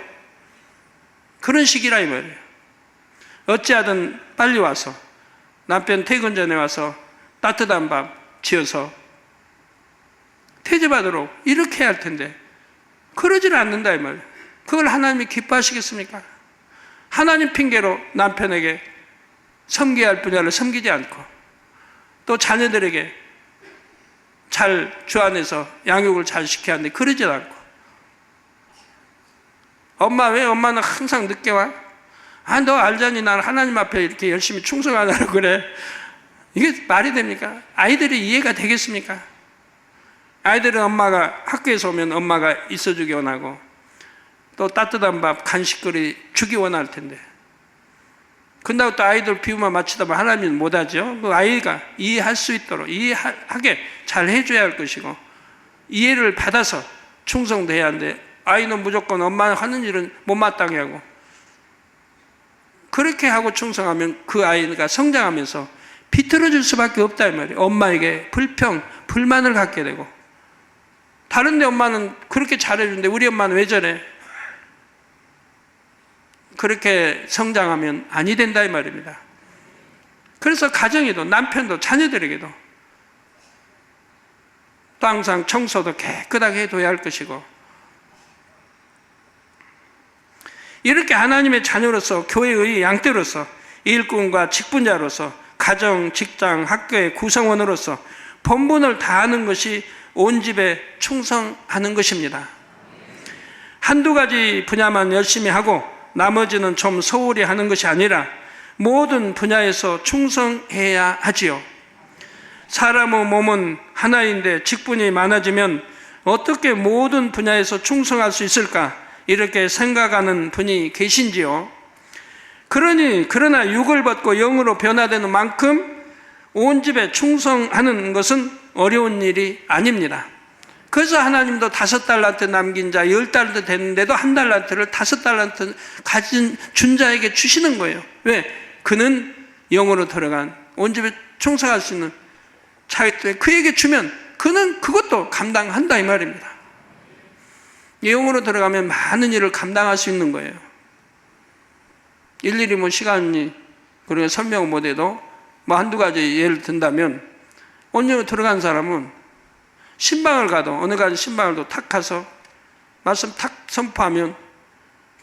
그런 식이라 이 말이에요. 어찌하든 빨리 와서 남편 퇴근 전에 와서 따뜻한 밥 지어서 태제받으러 이렇게 해야 할 텐데 그러질 않는다 이 말이에요. 그걸 하나님이 기뻐하시겠습니까? 하나님 핑계로 남편에게 섬겨야 할 분야를 섬기지 않고 또 자녀들에게 잘 주안해서 양육을 잘 시켜야 하는데 그러지 않고 엄마 왜 엄마는 항상 늦게 와? 아, 너 알잖니 난 하나님 앞에 이렇게 열심히 충성하라고 그래. 이게 말이 됩니까? 아이들이 이해가 되겠습니까? 아이들은 엄마가 학교에서 오면 엄마가 있어주기 원하고 또 따뜻한 밥 간식거리 주기 원할 텐데 근다고 또 아이들 비유만 맞추다 보면 하나님은 못하죠. 그 아이가 이해할 수 있도록 이해하게 잘 해줘야 할 것이고 이해를 받아서 충성돼야 하는데 아이는 무조건 엄마 하는 일은 못마땅해 하고 그렇게 하고 충성하면 그 아이가 성장하면서 비틀어질 수밖에 없다 이 말이에요. 엄마에게 불평, 불만을 갖게 되고 다른 데 엄마는 그렇게 잘해주는데 우리 엄마는 왜 저래? 그렇게 성장하면 아니 된다 이 말입니다. 그래서 가정에도 남편도 자녀들에게도 또 항상 청소도 깨끗하게 해둬야 할 것이고 이렇게 하나님의 자녀로서 교회의 양떼로서 일꾼과 직분자로서 가정, 직장, 학교의 구성원으로서 본분을 다하는 것이 온 집에 충성하는 것입니다. 한두 가지 분야만 열심히 하고 나머지는 좀 소홀히 하는 것이 아니라 모든 분야에서 충성해야 하지요. 사람의 몸은 하나인데 직분이 많아지면 어떻게 모든 분야에서 충성할 수 있을까? 이렇게 생각하는 분이 계신지요. 그러나 육을 벗고 영으로 변화되는 만큼 온 집에 충성하는 것은 어려운 일이 아닙니다. 그래서 하나님도 5달란트 남긴 자 10달란트 됐는데도 1달란트를 5달란트 가진 준 자에게 주시는 거예요. 왜? 그는 영으로 들어간 온 집에 충성할 수 있는 자기 때문에 그에게 주면 그는 그것도 감당한다 이 말입니다. 영으로 들어가면 많은 일을 감당할 수 있는 거예요. 일일이 시간이 그리고 설명을 못해도 한두 가지 예를 든다면 온영으로 들어간 사람은 신방을 가도 어느 가지 신방을도 탁 가서 말씀 탁 선포하면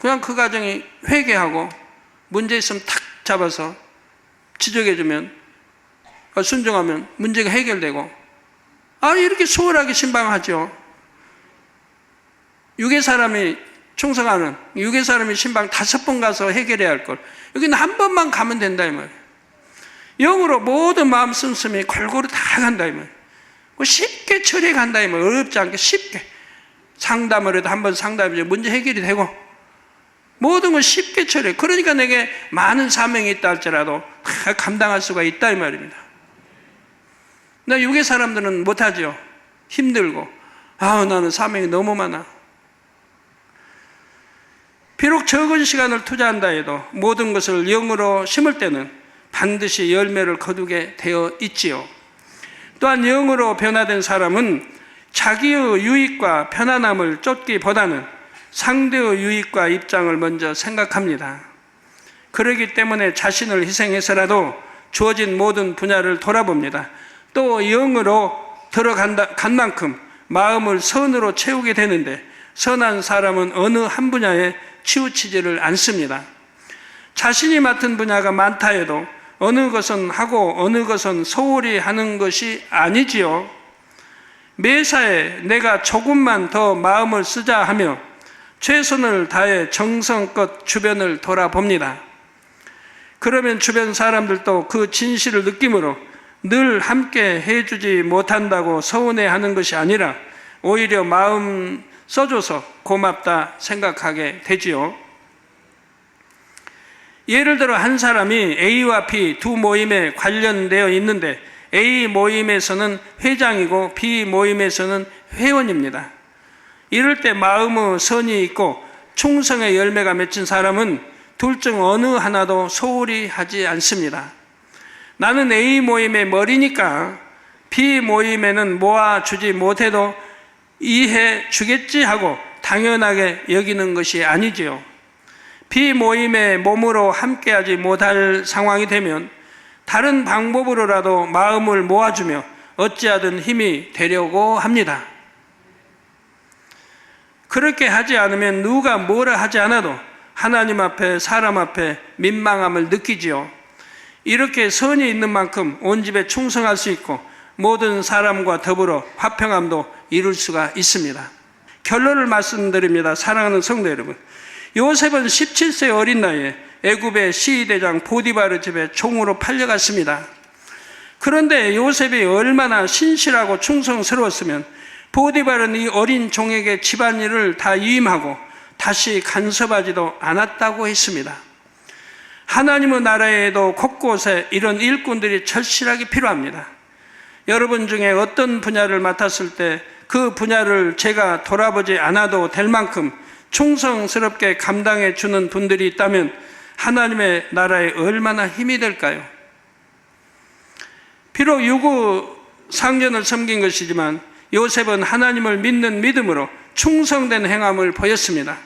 그냥 그 가정이 회개하고 문제 있으면 탁 잡아서 지적해주면 순종하면 문제가 해결되고 이렇게 수월하게 신방하죠. 육의 사람이 충성하는 육의 사람이 신방 5번 가서 해결해야 할 걸 여기는 한 번만 가면 된다 이 말이에요. 영으로 모든 마음 씀씀이 골고루 다 간다 이 말이에요. 쉽게 처리해 간다 이 말이에요. 어렵지 않게 쉽게 상담을 해도 한 번 상담해 문제 해결이 되고 모든 걸 쉽게 처리해. 그러니까 내게 많은 사명이 있다 할지라도 다 감당할 수가 있다 이 말입니다. 나 육의 사람들은 못하죠. 힘들고 나는 사명이 너무 많아. 비록 적은 시간을 투자한다 해도 모든 것을 영으로 심을 때는 반드시 열매를 거두게 되어 있지요. 또한 영으로 변화된 사람은 자기의 유익과 편안함을 쫓기보다는 상대의 유익과 입장을 먼저 생각합니다. 그렇기 때문에 자신을 희생해서라도 주어진 모든 분야를 돌아봅니다. 또 영으로 간 만큼 마음을 선으로 채우게 되는데 선한 사람은 어느 한 분야에 치우치지를 않습니다. 자신이 맡은 분야가 많다 해도 어느 것은 하고 어느 것은 소홀히 하는 것이 아니지요. 매사에 내가 조금만 더 마음을 쓰자 하며 최선을 다해 정성껏 주변을 돌아봅니다. 그러면 주변 사람들도 그 진실을 느낌으로 늘 함께 해주지 못한다고 서운해하는 것이 아니라 오히려 마음 써줘서 고맙다 생각하게 되지요. 예를 들어 한 사람이 A와 B 두 모임에 관련되어 있는데 A 모임에서는 회장이고 B 모임에서는 회원입니다. 이럴 때 마음의 선이 있고 충성의 열매가 맺힌 사람은 둘 중 어느 하나도 소홀히 하지 않습니다. 나는 A 모임의 머리니까 B 모임에는 모아주지 못해도 이해해 주겠지 하고 당연하게 여기는 것이 아니지요. B 모임에 몸으로 함께하지 못할 상황이 되면 다른 방법으로라도 마음을 모아주며 어찌하든 힘이 되려고 합니다. 그렇게 하지 않으면 누가 뭐라 하지 않아도 하나님 앞에 사람 앞에 민망함을 느끼지요. 이렇게 선이 있는 만큼 온 집에 충성할 수 있고 모든 사람과 더불어 화평함도 이룰 수가 있습니다. 결론을 말씀드립니다. 사랑하는 성도 여러분, 요셉은 17세 어린 나이에 애굽의 시위대장 보디바르 집에 총으로 팔려갔습니다. 그런데 요셉이 얼마나 신실하고 충성스러웠으면 보디바르는 이 어린 종에게 집안일을 다 위임하고 다시 간섭하지도 않았다고 했습니다. 하나님의 나라에도 곳곳에 이런 일꾼들이 절실하게 필요합니다. 여러분 중에 어떤 분야를 맡았을 때 그 분야를 제가 돌아보지 않아도 될 만큼 충성스럽게 감당해 주는 분들이 있다면 하나님의 나라에 얼마나 힘이 될까요? 비록 유구 상전을 섬긴 것이지만 요셉은 하나님을 믿는 믿음으로 충성된 행함을 보였습니다.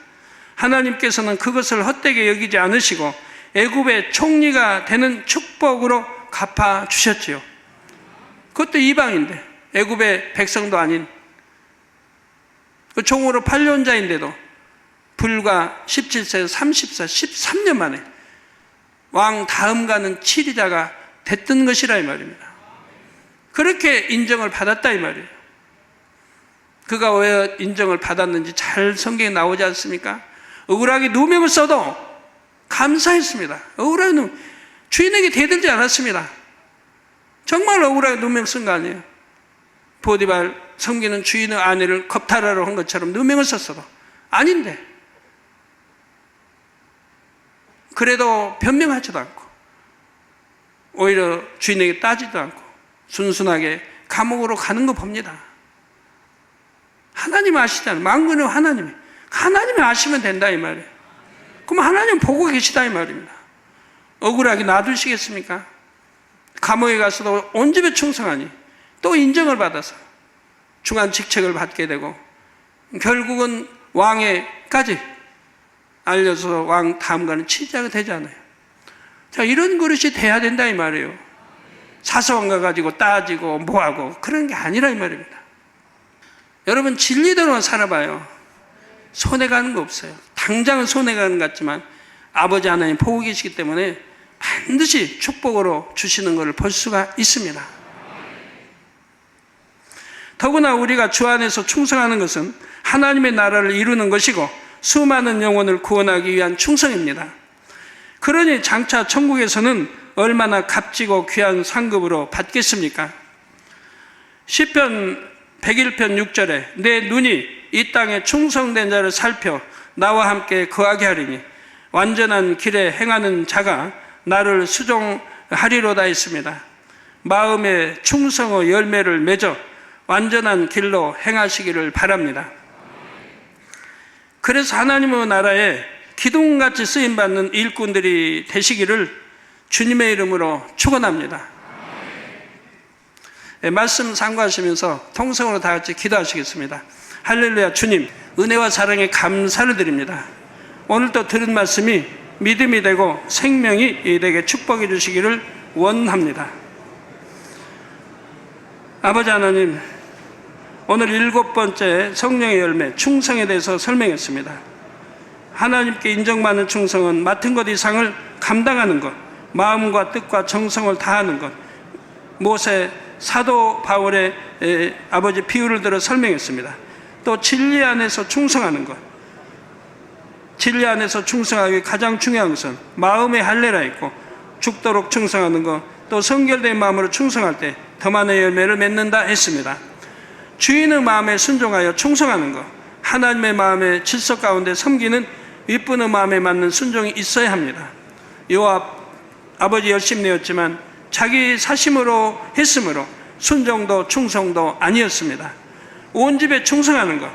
하나님께서는 그것을 헛되게 여기지 않으시고 애굽의 총리가 되는 축복으로 갚아주셨지요. 그것도 이방인데 애굽의 백성도 아닌 그 종으로 팔려온 자인데도 불과 17세, 30세, 13년 만에 왕 다음가는 치리자가 됐던 것이라 이 말입니다. 그렇게 인정을 받았다 이 말이에요. 그가 왜 인정을 받았는지 잘 성경에 나오지 않습니까? 억울하게 누명을 써도 감사했습니다. 억울하게 주인에게 대들지 않았습니다. 정말 억울하게 누명 쓴 거 아니에요. 보디발 섬기는 주인의 아내를 겁탈하러 한 것처럼 누명을 썼어도 아닌데 그래도 변명하지도 않고 오히려 주인에게 따지도 않고 순순하게 감옥으로 가는 거 봅니다. 하나님 아시잖아요. 만군의 하나님이 아시면 된다 이 말이에요. 그럼 하나님 보고 계시다 이 말입니다. 억울하게 놔두시겠습니까? 감옥에 가서도 온 집에 충성하니 또 인정을 받아서 중한 직책을 받게 되고 결국은 왕에까지 알려서 왕 다음가는 치자가 되잖아요. 자, 이런 그릇이 돼야 된다 이 말이에요. 사소한 거 가지고 따지고 뭐하고 그런 게 아니라 이 말입니다. 여러분 진리대로만 살아봐요. 손해가는 거 없어요. 당장은 손해가는 것 같지만 아버지 하나님 보고 계시기 때문에 반드시 축복으로 주시는 것을 볼 수가 있습니다. 더구나 우리가 주 안에서 충성하는 것은 하나님의 나라를 이루는 것이고 수많은 영혼을 구원하기 위한 충성입니다. 그러니 장차 천국에서는 얼마나 값지고 귀한 상급으로 받겠습니까? 시편 101편 6절에 내 눈이 이 땅에 충성된 자를 살펴 나와 함께 거하게 하리니 완전한 길에 행하는 자가 나를 하리로다 했습니다. 마음의 충성의 열매를 맺어 완전한 길로 행하시기를 바랍니다. 그래서 하나님의 나라에 기둥같이 쓰임받는 일꾼들이 되시기를 주님의 이름으로 축원합니다. 말씀 상고하시면서 통성으로 다 같이 기도하시겠습니다. 할렐루야. 주님, 은혜와 사랑에 감사를 드립니다. 오늘도 들은 말씀이 믿음이 되고 생명이 되게 축복해 주시기를 원합니다. 아버지 하나님, 오늘 7번째 성령의 열매 충성에 대해서 설명했습니다. 하나님께 인정받는 충성은 맡은 것 이상을 감당하는 것, 마음과 뜻과 정성을 다하는 것, 모세 사도 바울의 아버지 비유를 들어 설명했습니다. 또 진리 안에서 충성하는 것, 진리 안에서 충성하기 가장 중요한 것은 마음의 할례라 있고 죽도록 충성하는 것, 또 성결된 마음으로 충성할 때 더 많은 열매를 맺는다 했습니다. 주인의 마음에 순종하여 충성하는 것, 하나님의 마음의 질서 가운데 섬기는 윗분의 마음에 맞는 순종이 있어야 합니다. 요압 아버지 열심히 내었지만 자기 사심으로 했으므로 순종도 충성도 아니었습니다. 온 집에 충성하는 것,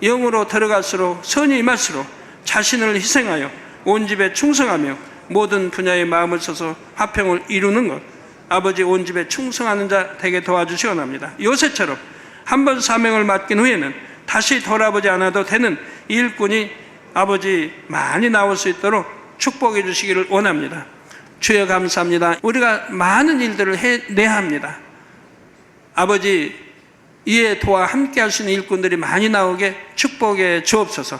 영으로 들어갈수록 선이 임할수록 자신을 희생하여 온 집에 충성하며 모든 분야의 마음을 써서 화평을 이루는 것, 아버지 온 집에 충성하는 자 되게 도와주시기 원합니다. 요새처럼 한 번 사명을 맡긴 후에는 다시 돌아보지 않아도 되는 일꾼이 아버지 많이 나올 수 있도록 축복해 주시기를 원합니다. 주여 감사합니다. 우리가 많은 일들을 해내야 합니다. 아버지, 이에 도와 함께 할 수 있는 일꾼들이 많이 나오게 축복해 주옵소서.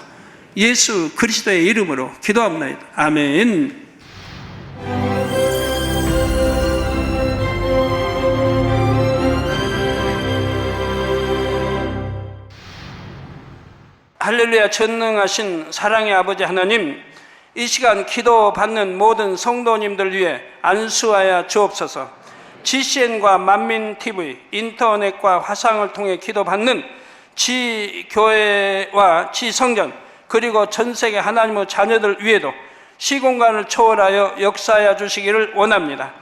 예수 그리스도의 이름으로 기도합니다. 아멘. 할렐루야. 전능하신 사랑의 아버지 하나님, 이 시간 기도받는 모든 성도님들 위해 안수하여 주옵소서. GCN과 만민TV, 인터넷과 화상을 통해 기도받는 지교회와 지성전, 그리고 전세계 하나님의 자녀들 위에도 시공간을 초월하여 역사하여 주시기를 원합니다.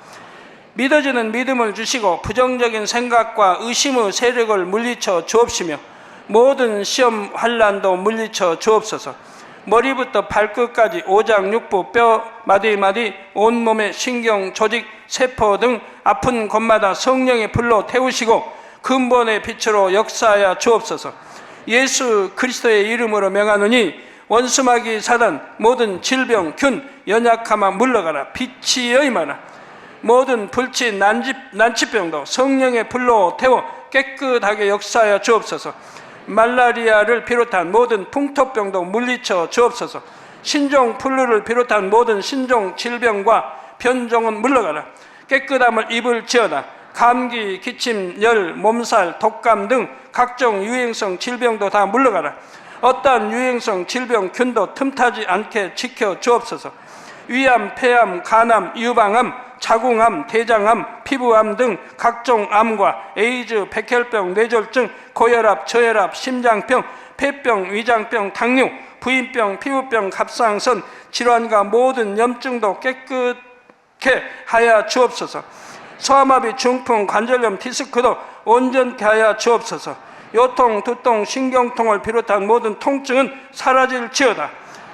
믿어지는 믿음을 주시고 부정적인 생각과 의심의 세력을 물리쳐 주옵시며 모든 시험 환난도 물리쳐 주옵소서. 머리부터 발끝까지 오장육부 뼈 마디마디 온몸의 신경 조직 세포 등 아픈 곳마다 성령의 불로 태우시고 근본의 빛으로 역사하여 주옵소서. 예수 그리스도의 이름으로 명하노니 원수마귀 사단 모든 질병 균 연약함아 물러가라. 빛이 여임하라. 모든 불치 난치병도 성령의 불로 태워 깨끗하게 역사하여 주옵소서. 말라리아를 비롯한 모든 풍토병도 물리쳐 주옵소서. 신종 플루를 비롯한 모든 신종 질병과 변종은 물러가라. 깨끗함을 입을지어다. 감기, 기침, 열, 몸살, 독감 등 각종 유행성 질병도 다 물러가라. 어떠한 유행성 질병 균도 틈타지 않게 지켜 주옵소서. 위암, 폐암, 간암, 유방암, 자궁암, 대장암, 피부암 등 각종 암과 에이즈, 백혈병, 뇌졸중, 고혈압, 저혈압, 심장병, 폐병, 위장병, 당뇨, 부인병, 피부병, 갑상선 질환과 모든 염증도 깨끗게 하여 주옵소서. 소아마비, 중풍, 관절염, 디스크도 온전케 하여 주옵소서. 요통, 두통, 신경통을 비롯한 모든 통증은 사라질지어다.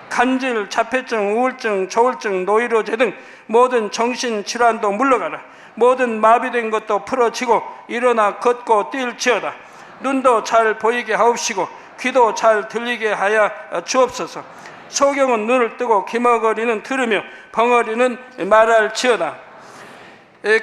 간질, 자폐증, 우울증, 조울증, 노이로제 등 모든 정신질환도 물러가라. 모든 마비된 것도 풀어지고 일어나 걷고 뛸지어다. 눈도 잘 보이게 하옵시고 귀도 잘 들리게 하여 주옵소서. 소경은 눈을 뜨고 기머거리는 들으며 벙어리는 말할지어다.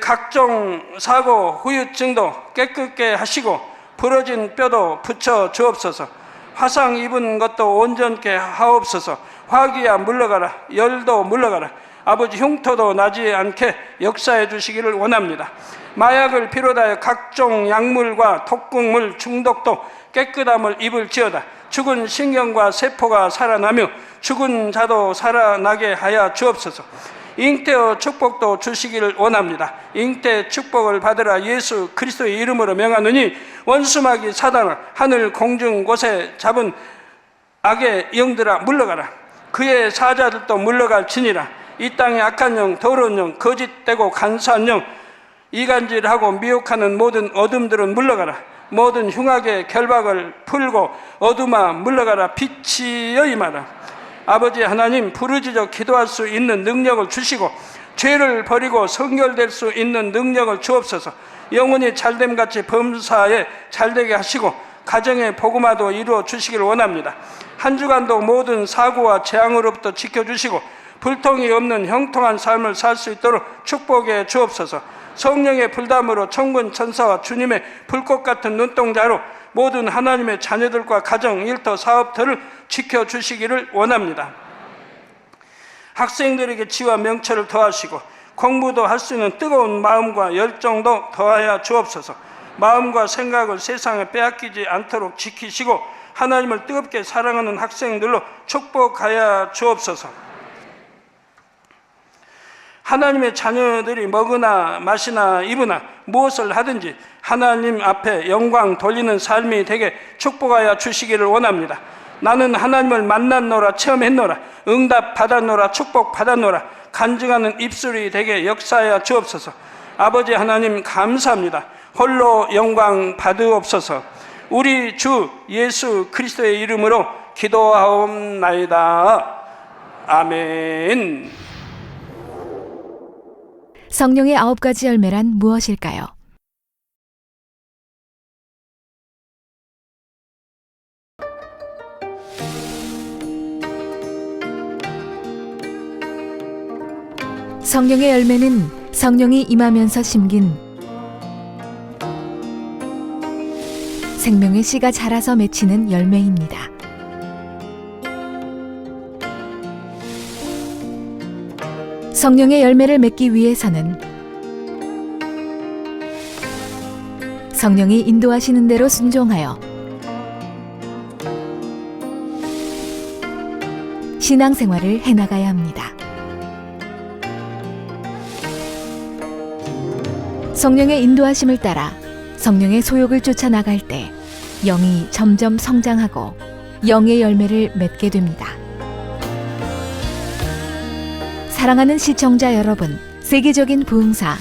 각종 사고, 후유증도 깨끗게 하시고 부러진 뼈도 붙여 주옵소서. 화상 입은 것도 온전케 하옵소서. 화기야 물러가라. 열도 물러가라. 아버지 흉터도 나지 않게 역사해 주시기를 원합니다. 마약을 비롯하여 각종 약물과 독극물 중독도 깨끗함을 입을지어다. 죽은 신경과 세포가 살아나며 죽은 자도 살아나게 하여 주옵소서. 잉태의 축복도 주시기를 원합니다. 잉태 축복을 받으라. 예수 그리스도의 이름으로 명하노니 원수마귀 사단아 하늘 공중 곳에 잡은 악의 영들아 물러가라. 그의 사자들도 물러갈지니라. 이 땅의 악한 영, 더러운 영, 거짓되고 간사한 영, 이간질하고 미혹하는 모든 어둠들은 물러가라. 모든 흉악의 결박을 풀고 어둠아 물러가라. 빛이여 임하라. 아버지 하나님, 부르짖어 기도할 수 있는 능력을 주시고 죄를 버리고 성결될 수 있는 능력을 주옵소서. 영혼이 잘됨같이 범사에 잘되게 하시고 가정의 복음화도 이루어 주시길 원합니다. 한 주간도 모든 사고와 재앙으로부터 지켜주시고 불통이 없는 형통한 삶을 살 수 있도록 축복해 주옵소서. 성령의 불담으로 천군 천사와 주님의 불꽃 같은 눈동자로 모든 하나님의 자녀들과 가정, 일터, 사업들을 지켜주시기를 원합니다. 학생들에게 지와 명철을 더하시고 공부도 할 수 있는 뜨거운 마음과 열정도 더하여 주옵소서. 마음과 생각을 세상에 빼앗기지 않도록 지키시고 하나님을 뜨겁게 사랑하는 학생들로 축복하여 주옵소서. 하나님의 자녀들이 먹으나 마시나 입으나 무엇을 하든지 하나님 앞에 영광 돌리는 삶이 되게 축복하여 주시기를 원합니다. 나는 하나님을 만났노라, 체험했노라, 응답 받았노라, 축복 받았노라, 간증하는 입술이 되게 역사하여 주옵소서. 아버지 하나님 감사합니다. 홀로 영광 받으옵소서. 우리 주 예수 그리스도의 이름으로 기도하옵나이다. 아멘.
성령의 9가지 열매란 무엇일까요? 성령의 열매는 성령이 임하면서 심긴 생명의 씨가 자라서 맺히는 열매입니다. 성령의 열매를 맺기 위해서는 성령이 인도하시는 대로 순종하여 신앙생활을 해나가야 합니다. 성령의 인도하심을 따라 성령의 소욕을 쫓아 나갈 때 영이 점점 성장하고 영의 열매를 맺게 됩니다. 사랑하는 시청자 여러분, 세계적인 부흥사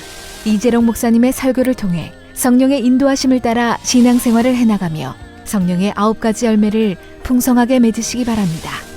이재롱 목사님의 설교를 통해 성령의 인도하심을 따라 신앙생활을 해나가며 성령의 9가지 열매를 풍성하게 맺으시기 바랍니다.